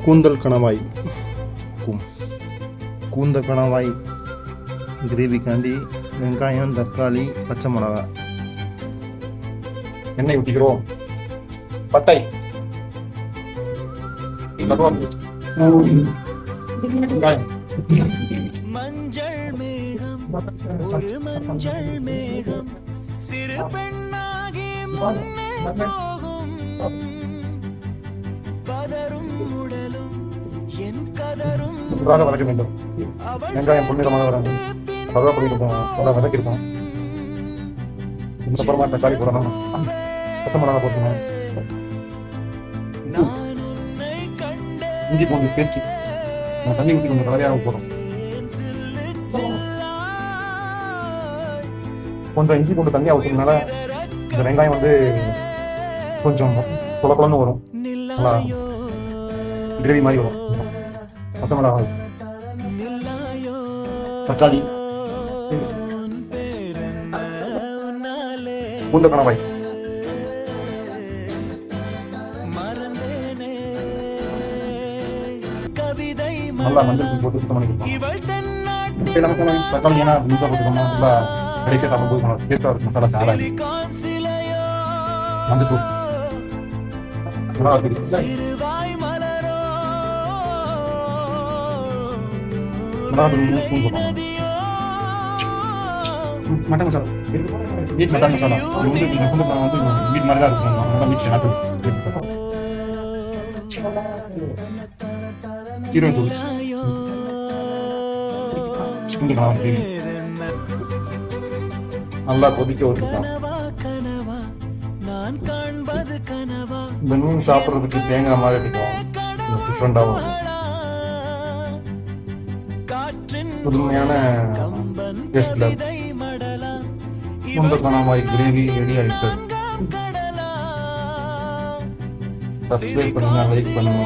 கூந்தல் கணவாய் கூந்தல் கணவாய் கிரேவிக்காண்டி வெங்காயம், தக்காளி, பச்சை மிளகா, எண்ணெய் ஊற்றிக்கிறோம். பட்டை, மஞ்சள் மேகம் ஒரு மஞ்சள் மேகம் சிறு பெண்ணாகி முன்னே போகும் பதரும் உடலும் என் கதரும் வதக்க வேண்டும். வெங்காயம் பொன்னிறமாக வர கருவேப்பிலை வதக்கிருக்கோம். அப்புறமா தக்காளி போடணும், பச்சை மிளகா போட்டுக்கணும், இஞ்சி பூண்டு பேச்சு தண்ணி ஊற்றி கொஞ்சம் கலரியாக போடும். கொஞ்சம் இஞ்சி பூண்டு தண்ணியாக ஊற்றுறதுனால இந்த வெங்காயம் வந்து கொஞ்சம் குழன்னு வரும், நல்லா கிரேவி மாதிரி வரும். பச்சை மிளகாய், தக்காளி, கூந்தல் கணவாய், நல்லா மஞ்சள் போட்டு சுத்தம் பண்ணிக்கலாம். தக்காளி ஏன்னா முழுசாக போட்டுக்கணும், நல்லா கடைசியாக சாப்பிடும்போது டேஸ்டாக இருக்கும். மசாலா சாராய், மஞ்சள் தூள், மிளகாத்தூள், மிளகாத்தூள் 3 ஸ்பூன் போட்டோம். Mutton masala, meet mutton masala, இது வந்து மீட் மாதிரி தான் இருக்கும். நல்லா மீட் நாட்டு சீரகம் தூள், நல்லா கொதிக்க வச்சுக்கலாம். இந்த மீன் சாப்பிட்றதுக்கு தேங்காய் மாதிரி அடிக்கும், டிஃப்ரெண்டாகவும் புதுமையான டேஸ்ட்ல கூந்தல் கணவாய் கிரேவி ரெடி ஆயிட்டது. சப்ஸ்கிரைப் பண்ணுங்க, லைக் பண்ணுங்க.